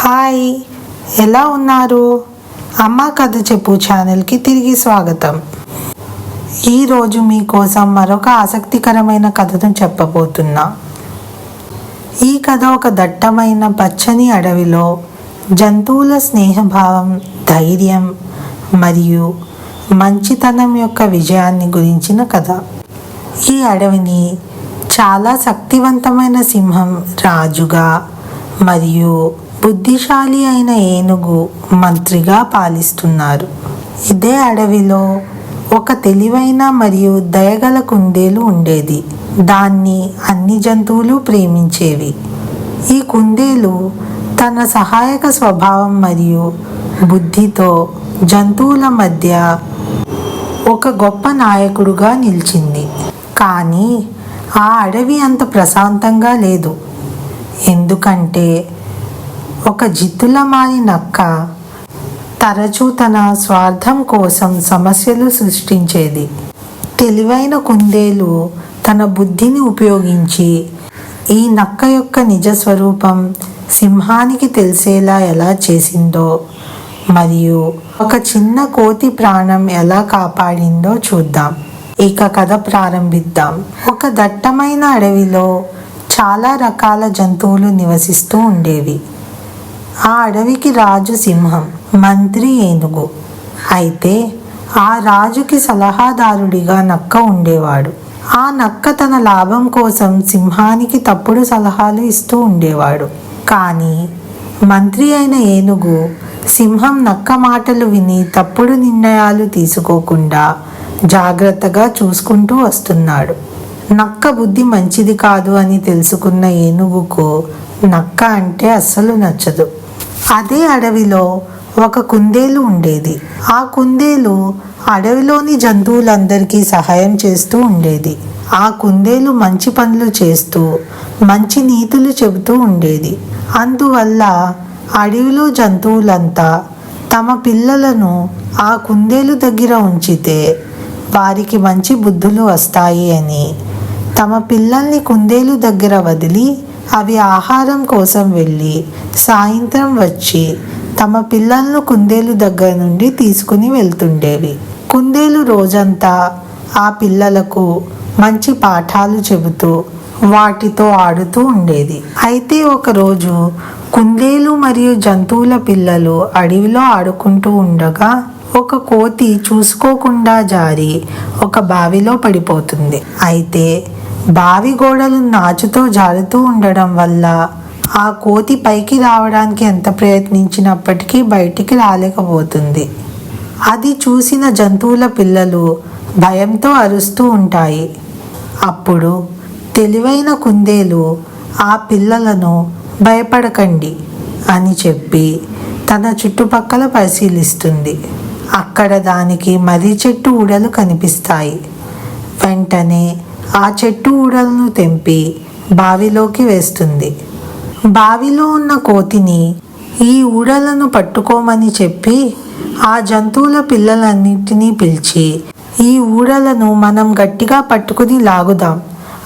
Hi, ఎలా ఉన్నారు? అమ్మ కథ చెప్పు ఛానల్కి తిరిగి స్వాగతం. ఈరోజు మీకోసం మరొక ఆసక్తికరమైన కథను చెప్పబోతున్నా. ఈ కథ ఒక దట్టమైన పచ్చని అడవిలో జంతువుల స్నేహభావం, ధైర్యం మరియు మంచితనం యొక్క విజయాన్ని గురించిన కథ. ఈ అడవిని చాలా శక్తివంతమైన సింహం రాజుగా మరియు బుద్ధిశాలి అయిన ఏనుగు మంత్రిగా పాలిస్తున్నారు. ఇదే అడవిలో ఒక తెలివైన మరియు దయగల కుందేలు ఉండేది. దాన్ని అన్ని జంతువులు ప్రేమించేవి. ఈ కుందేలు తన సహాయక స్వభావం మరియు బుద్ధితో జంతువుల మధ్య ఒక గొప్ప నాయకుడుగా నిలిచింది. కానీ ఆ అడవి అంత ప్రశాంతంగా లేదు. ఎందుకంటే ఒక జిత్తులమారి నక్క తరచూ తన స్వార్థం కోసం సమస్యలు సృష్టించేది. తెలివైన కుందేలు తన బుద్ధిని ఉపయోగించి ఈ నక్క యొక్క నిజ స్వరూపం సింహానికి తెలిసేలా ఎలా చేసిందో మరియు ఒక చిన్న కోతి ప్రాణం ఎలా కాపాడిందో చూద్దాం. ఇక కథ ప్రారంభిద్దాం. ఒక దట్టమైన అడవిలో చాలా రకాల జంతువులు నివసిస్తూ ఉండేవి. ఆ అడవికి రాజు సింహం, మంత్రి ఏనుగు. అయితే ఆ రాజుకి సలహాదారుడిగా నక్క ఉండేవాడు. ఆ నక్క తన లాభం కోసం సింహానికి తప్పుడు సలహాలు ఇస్తూ ఉండేవాడు. కానీ మంత్రి అయిన ఏనుగు సింహం నక్క మాటలు విని తప్పుడు నిర్ణయాలు తీసుకోకుండా జాగ్రత్తగా చూసుకుంటూ వస్తున్నాడు. నక్క బుద్ధి మంచిది కాదు అని తెలుసుకున్న ఏనుగుకు నక్క అంటే అస్సలు నచ్చదు. అదే అడవిలో ఒక కుందేలు ఉండేది. ఆ కుందేలు అడవిలోని జంతువులందరికీ సహాయం చేస్తూ ఉండేది. ఆ కుందేలు మంచి పనులు చేస్తూ మంచి నీతులు చెబుతూ ఉండేది. అందువల్ల అడవిలో జంతువులంతా తమ పిల్లలను ఆ కుందేలు దగ్గర ఉంచితే వారికి మంచి బుద్ధులు వస్తాయి అని తమ పిల్లల్ని కుందేలు దగ్గర వదిలి అవి ఆహారం కోసం వెళ్ళి సాయంత్రం వచ్చి తమ పిల్లలను కుందేలు దగ్గర నుండి తీసుకుని వెళ్తుండేవి. కుందేలు రోజంతా ఆ పిల్లలకు మంచి పాఠాలు చెబుతూ వాటితో ఆడుతూ ఉండేది. అయితే ఒకరోజు కుందేలు మరియు జంతువుల పిల్లలు అడవిలో ఆడుకుంటూ ఉండగా ఒక కోతి చూసుకోకుండా జారి ఒక బావిలో పడిపోతుంది. అయితే బావి గోడలు నాచుతో జారుతూ ఉండడం వల్ల ఆ కోతి పైకి రావడానికి ఎంత ప్రయత్నించినప్పటికీ బయటికి రాలేకపోతుంది. అది చూసిన జంతువుల పిల్లలు భయంతో అరుస్తూ ఉంటాయి. అప్పుడు తెలివైన కుందేలు ఆ పిల్లలను భయపడకండి అని చెప్పి తన చుట్టుపక్కల పరిశీలిస్తుంది. అక్కడ దానికి మర్రి చెట్టు ఊడలు కనిపిస్తాయి. వెంటనే ఆ చెట్టు ఊడలను తెంపి బావిలోకి వేస్తుంది. బావిలో ఉన్న కోతిని ఈ ఊడలను పట్టుకోమని చెప్పి ఆ జంతువుల పిల్లలన్నింటినీ పిలిచి ఈ ఊడలను మనం గట్టిగా పట్టుకుని లాగుదాం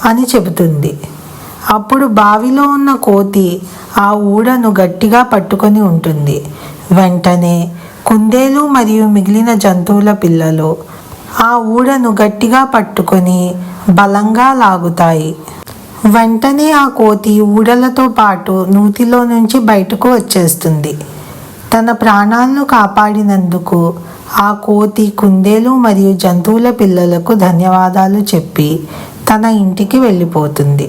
అని చెబుతుంది. అప్పుడు బావిలో ఉన్న కోతి ఆ ఊడను గట్టిగా పట్టుకొని ఉంటుంది. వెంటనే కుందేలు మరియు మిగిలిన జంతువుల పిల్లలు ఆ ఊడను గట్టిగా పట్టుకొని బలంగా లాగుతాయి. వెంటనే ఆ కోతి ఊడలతో పాటు నూతిలో నుంచి బయటకు వచ్చేస్తుంది. తన ప్రాణాలను కాపాడినందుకు ఆ కోతి కుందేలు మరియు జంతువుల పిల్లలకు ధన్యవాదాలు చెప్పి తన ఇంటికి వెళ్ళిపోతుంది.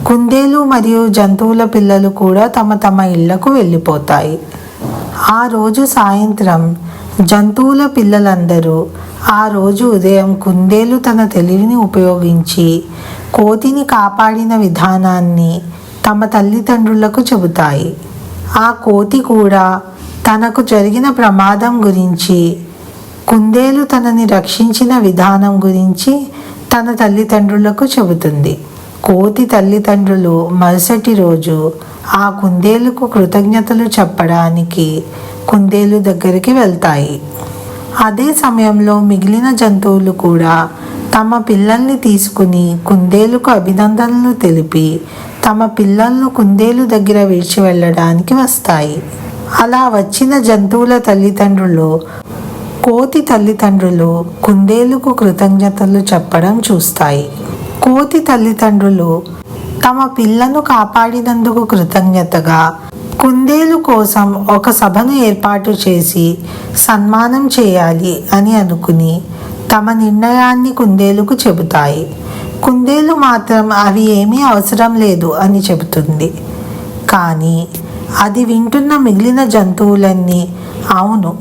కుందేలు మరియు జంతువుల పిల్లలు కూడా తమ తమ ఇళ్లకు వెళ్ళిపోతాయి. ఆ రోజు సాయంత్రం జంతువుల పిల్లలందరూ ఆ రోజు ఉదయం కుందేలు తన తెలివిని ఉపయోగించి కోతిని కాపాడిన విధానాన్ని తమ తల్లిదండ్రులకు చెబుతాయి. ఆ కోతి కూడా తనకు జరిగిన ప్రమాదం గురించి, కుందేలు తనని రక్షించిన విధానం గురించి తన తల్లిదండ్రులకు చెబుతుంది. కోతి తల్లిదండ్రులు మరుసటి రోజు ఆ కుందేలుకు కృతజ్ఞతలు చెప్పడానికి కుందేలు దగ్గరికి వెళ్తాయి. అదే సమయంలో మిగిలిన జంతువులు కూడా తమ పిల్లల్ని తీసుకుని కుందేలుకు అభినందనలు తెలిపి తమ పిల్లలను కుందేలు దగ్గర విడిచి వెళ్ళడానికి వస్తాయి. అలా వచ్చిన జంతువుల తల్లిదండ్రులు, కోతి తల్లిదండ్రులు కుందేలుకు కృతజ్ఞతలు చెప్పడం చూస్తాయి. కోతి తల్లిదండ్రులు తమ పిల్లను కాపాడినందుకు కృతజ్ఞతగా కుందేలు కోసం ఒక సభను ఏర్పాటు చేసి సన్మానం చేయాలి అని అనుకుని తమ నిర్ణయాన్ని కుందేలుకు చెబుతాయి. కుందేలు మాత్రం అవి ఏమీ అవసరం లేదు అని చెబుతుంది. కానీ అది వింటున్న మిగిలిన జంతువులన్నీ, అవును,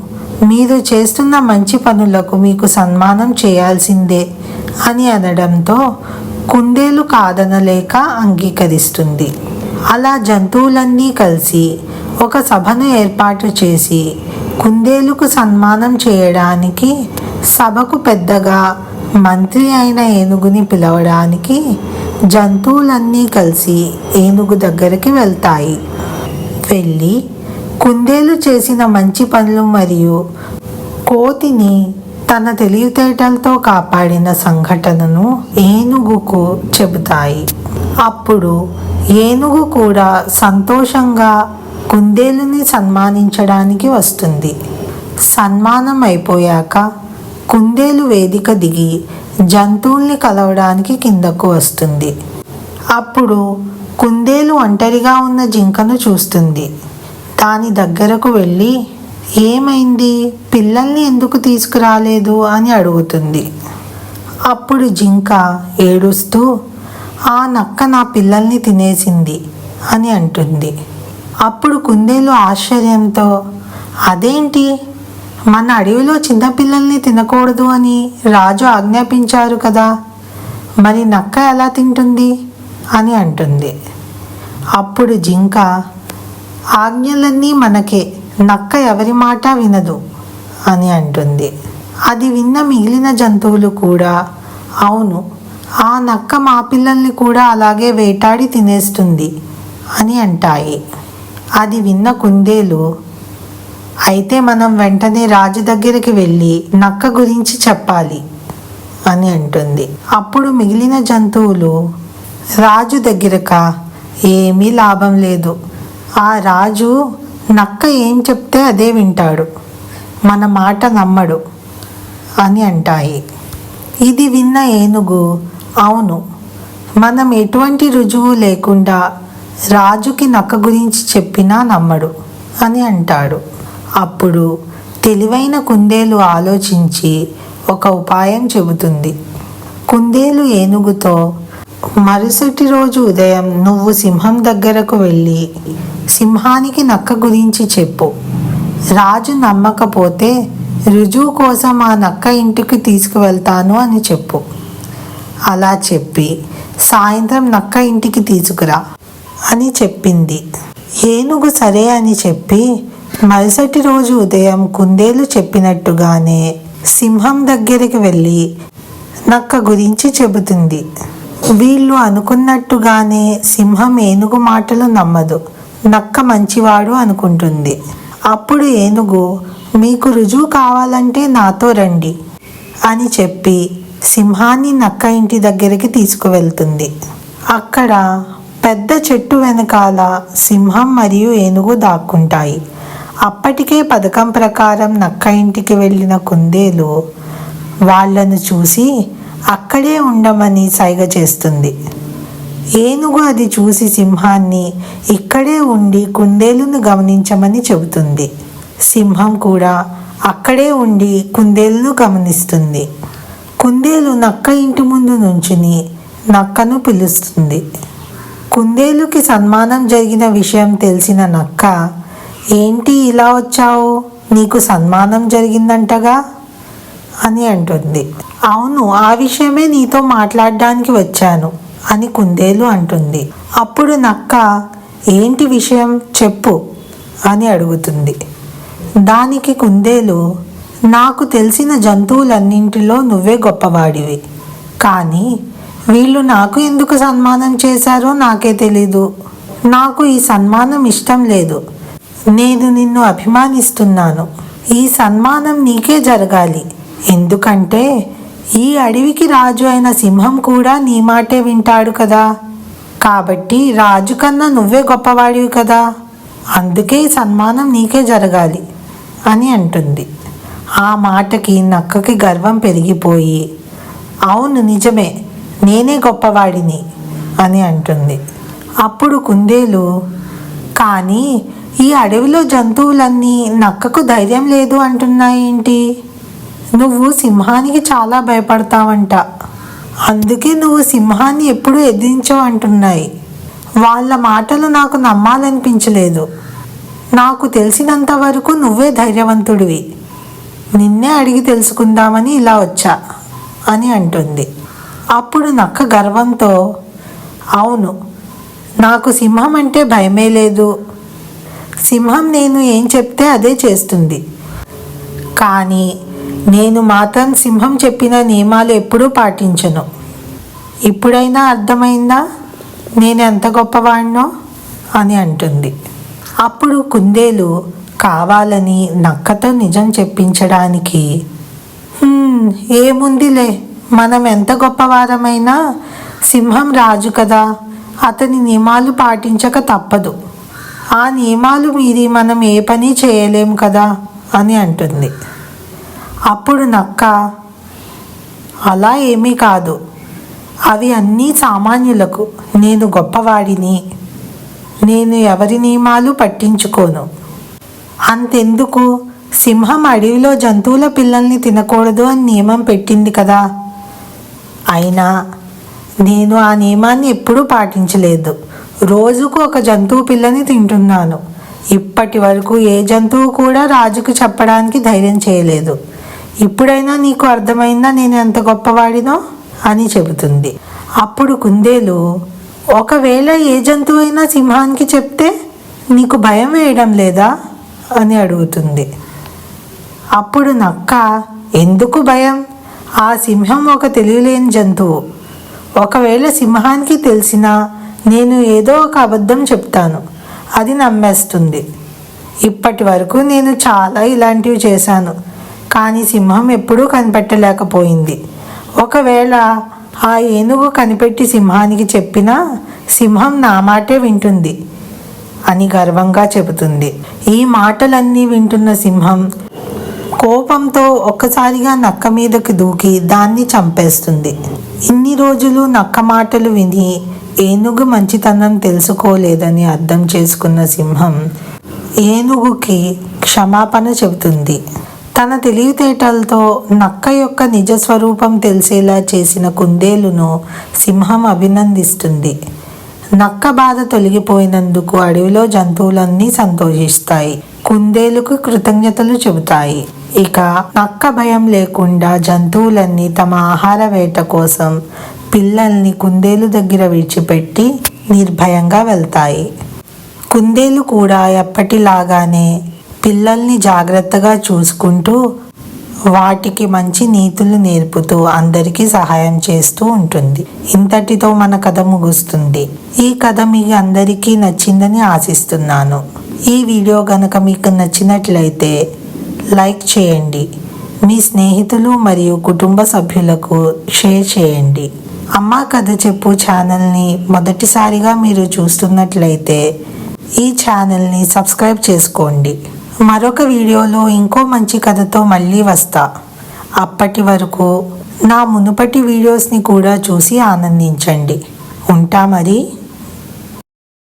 మీరు చేస్తున్న మంచి పనులకు మీకు సన్మానం చేయాల్సిందే అని అనడంతో కుందేలు కాదనలేక అంగీకరిస్తుంది. అలా జంతువులన్నీ కలిసి ఒక సభను ఏర్పాటు చేసి కుందేలుకు సన్మానం చేయడానికి సభకు పెద్దగా మంత్రి అయిన ఏనుగుని పిలవడానికి జంతువులన్నీ కలిసి ఏనుగు దగ్గరికి వెళ్తాయి. వెళ్ళి కుందేలు చేసిన మంచి పనులు మరియు కోతిని తన తెలివితేటలతో కాపాడిన సంఘటనను ఏనుగుకు చెబుతాయి. అప్పుడు ఏనుగు కూడా సంతోషంగా కుందేలుని సన్మానించడానికి వస్తుంది. సన్మానం అయిపోయాక కుందేలు వేదిక దిగి జంతువుల్ని కలవడానికి కిందకు వస్తుంది. అప్పుడు కుందేలు ఒంటరిగా ఉన్న జింకను చూస్తుంది. దాని దగ్గరకు వెళ్ళి, ఏమైంది, పిల్లల్ని ఎందుకు తీసుకురాలేదు అని అడుగుతుంది. అప్పుడు జింక ఏడుస్తూ, ఆ నక్క నా పిల్లల్ని తినేసింది అని అంటుంది. అప్పుడు కుందేలు ఆశ్చర్యంతో, అదేంటి, మన అడవిలో చిన్నపిల్లల్ని తినకూడదు అని రాజు ఆజ్ఞాపించారు కదా, మరి నక్క ఎలా తింటుంది అని అంటుంది. అప్పుడు జింక, ఆజ్ఞలన్నీ మనకే, నక్క ఎవరి మాట వినదు అని అంటుంది. అది విన్న మిగిలిన జంతువులు కూడా, అవును, ఆ నక్క మా పిల్లల్ని కూడా అలాగే వేటాడి తినేస్తుంది అని అంటాయి. అది విన్న కుందేలు, అయితే మనం వెంటనే రాజు దగ్గరికి వెళ్ళి నక్క గురించి చెప్పాలి అని అంటుంది. అప్పుడు మిగిలిన జంతువులు రాజు దగ్గరక, ఏమీ లాభం లేదు, ఆ రాజు నక్క ఏం చెప్తే అదే వింటాడు, మన మాట నమ్మడు అని అంటాయి. ఇది విన్న ఏనుగు, అవును, మనం ఎటువంటి రుజువు లేకుండా రాజుకి నక్క గురించి చెప్పినా నమ్మడు అని అంటాడు. అప్పుడు తెలివైన కుందేలు ఆలోచించి ఒక ఉపాయం చెబుతుంది. కుందేలు ఏనుగుతో, మరుసటి రోజు ఉదయం నువ్వు సింహం దగ్గరకు వెళ్ళి సింహానికి నక్క గురించి చెప్పు. రాజు నమ్మకపోతే రుజువు కోసం ఆ నక్క ఇంటికి తీసుకువెళ్తాను అని చెప్పు. అలా చెప్పి సాయంత్రం నక్క ఇంటికి తీసుకురా అని చెప్పింది. ఏనుగు సరే అని చెప్పి మరుసటి రోజు ఉదయం కుందేలు చెప్పినట్టుగానే సింహం దగ్గరికి వెళ్ళి నక్క గురించి చెబుతుంది. వీళ్ళు అనుకున్నట్టుగానే సింహం ఏనుగు మాటలు నమ్మదు, నక్క మంచివాడు అనుకుంటుంది. అప్పుడు ఏనుగు, మీకు రుజువు కావాలంటే నాతో రండి అని చెప్పి సింహాన్ని నక్క ఇంటి దగ్గరికి తీసుకువెళ్తుంది. అక్కడ పెద్ద చెట్టు వెనకాల సింహం మరియు ఏనుగు దాక్కుంటాయి. అప్పటికే పథకం ప్రకారం నక్క ఇంటికి వెళ్ళిన కుందేలు వాళ్లను చూసి అక్కడే ఉండమని సైగ చేస్తుంది. ఏనుగు అది చూసి సింహాన్ని ఇక్కడే ఉండి కుందేలును గమనించమని చెబుతుంది. సింహం కూడా అక్కడే ఉండి కుందేలును గమనిస్తుంది. కుందేలు నక్క ఇంటి ముందు నుంచుని నక్కను పిలుస్తుంది. కుందేలుకి సన్మానం జరిగిన విషయం తెలిసిన నక్క, ఏంటి ఇలా వచ్చావు, నీకు సన్మానం జరిగిందంటగా అని అంటుంది. అవును, ఆ విషయమే నీతో మాట్లాడడానికి వచ్చాను అని కుందేలు అంటుంది. అప్పుడు నక్క, ఏంటి విషయం చెప్పు అని అడుగుతుంది. దానికి కుందేలు, నాకు తెలిసిన జంతువులన్నింటిలో నువ్వే గొప్పవాడివి, కానీ వీళ్ళు నాకు ఎందుకు సన్మానం చేశారో నాకే తెలీదు. నాకు ఈ సన్మానం ఇష్టం లేదు. నేను నిన్ను అభిమానిస్తున్నాను. ఈ సన్మానం నీకే జరగాలి, ఎందుకంటే ఈ అడవికి రాజు అయిన సింహం కూడా నీ మాటే వింటాడు కదా కాబట్టి రాజు కన్నా నువ్వే గొప్పవాడివి కదా, అందుకే ఈ సన్మానం నీకే జరగాలి అని అంటుంది. ఆ మాటకి నక్కకి గర్వం పెరిగిపోయి, అవును నిజమే, నేనే గొప్పవాడిని అని అంటుంది. అప్పుడు కుందేలు, కానీ ఈ అడవిలో జంతువులన్నీ నక్కకు ధైర్యం లేదు అంటున్నాయేంటి? నువ్వు సింహానికి చాలా భయపడతావంట, అందుకే నువ్వు సింహాన్ని ఎప్పుడూ ఎదిరించవు అంటున్నాయి. వాళ్ళ మాటలు నాకు నమ్మాలనిపించలేదు. నాకు తెలిసినంత వరకు నువ్వే ధైర్యవంతుడివి, నిన్నే అడిగి తెలుసుకుందామని ఇలా వచ్చా అని అంటుంది. అప్పుడు నక్క గర్వంతో, అవును, నాకు సింహం అంటే భయమే లేదు. సింహం నేను ఏం చెప్తే అదే చేస్తుంది, కానీ నేను మాత్రం సింహం చెప్పిన నియమాలు ఎప్పుడూ పాటించను. ఇప్పుడైనా అర్థమైందా నేను ఎంత గొప్పవాడినో అని అంటుంది. అప్పుడు కుందేలు కావాలని నక్కతో నిజం చెప్పించడానికి, ఏముందిలే, మనం ఎంత గొప్పవారమైనా సింహం రాజు కదా, అతని నియమాలు పాటించక తప్పదు. ఆ నియమాలు మీరి మనం ఏ పని చేయలేం కదా అని అంటుంది. అప్పుడు నక్క, అలా ఏమీ కాదు, అవి అన్నీ సామాన్యులకు, నేను గొప్పవాడిని, నేను ఎవరి నియమాలు పట్టించుకోను. అంతెందుకు, సింహం అడవిలో జంతువుల పిల్లల్ని తినకూడదు అని నియమం పెట్టింది కదా, అయినా నేను ఆ నియమాన్ని ఎప్పుడూ పాటించలేదు. రోజుకు ఒక జంతువు పిల్లని తింటున్నాను. ఇప్పటి వరకు ఏ జంతువు కూడా రాజుకు చెప్పడానికి ధైర్యం చేయలేదు. ఇప్పుడైనా నీకు అర్థమైందా నేను ఎంత గొప్పవాడినో అని చెబుతుంది. అప్పుడు కుందేలు, ఒకవేళ ఏ జంతువు అయినా సింహానికి చెప్తే నీకు భయం వేయడం లేదా అని అడుగుతుంది. అప్పుడు నక్క, ఎందుకు భయం, ఆ సింహం ఒక తెలియలేని జంతువు. ఒకవేళ సింహానికి తెలిసినా నేను ఏదో ఒక అబద్ధం చెప్తాను, అది నమ్మేస్తుంది. ఇప్పటి వరకు నేను చాలా ఇలాంటివి చేశాను, కానీ సింహం ఎప్పుడూ కనిపెట్టలేకపోయింది. ఒకవేళ ఆ ఏనుగు కనిపెట్టి సింహానికి చెప్పినా సింహం నా మాటే వింటుంది అని గర్వంగా చెబుతుంది. ఈ మాటలన్నీ వింటున్న సింహం కోపంతో ఒక్కసారిగా నక్క మీదకి దూకి దాన్ని చంపేస్తుంది. ఇన్ని రోజులు నక్క మాటలు విని ఏనుగు మంచితనం తెలుసుకోలేదని అర్థం చేసుకున్న సింహం ఏనుగుకి క్షమాపణ చెబుతుంది. తన తెలివితేటలతో నక్క యొక్క నిజస్వరూపం తెలిసేలా చేసిన కుందేలును సింహం అభినందిస్తుంది. నక్క బాధ తొలగిపోయినందుకు అడవిలో జంతువులన్నీ సంతోషిస్తాయి, కుందేలుకు కృతజ్ఞతలు చెబుతాయి. ఇక నక్క భయం లేకుండా జంతువులన్నీ తమ ఆహార వేట కోసం పిల్లల్ని కుందేలు దగ్గర విడిచిపెట్టి నిర్భయంగా వెళ్తాయి. కుందేలు కూడా ఎప్పటిలాగానే పిల్లల్ని జాగ్రత్తగా చూసుకుంటూ వాటికి మంచి నీతులు నేర్పుతూ అందరికీ సహాయం చేస్తూ ఉంటుంది. ఇంతటితో మన కథ ముగుస్తుంది. ఈ కథ మీకు అందరికీ నచ్చిందని ఆశిస్తున్నాను. ఈ వీడియో గనక మీకు నచ్చినట్లయితే లైక్ చేయండి, మీ స్నేహితులు మరియు కుటుంబ సభ్యులకు షేర్ చేయండి. అమ్మా కథ చెప్పు ఛానల్ని మొదటిసారిగా మీరు చూస్తున్నట్లయితే ఈ ఛానల్ని సబ్స్క్రైబ్ చేసుకోండి. మరొక వీడియోలో ఇంకో మంచి కథతో మళ్ళీ వస్తా. అప్పటి వరకు నా మునుపటి వీడియోస్ని కూడా చూసి ఆనందించండి. ఉంటా మరి.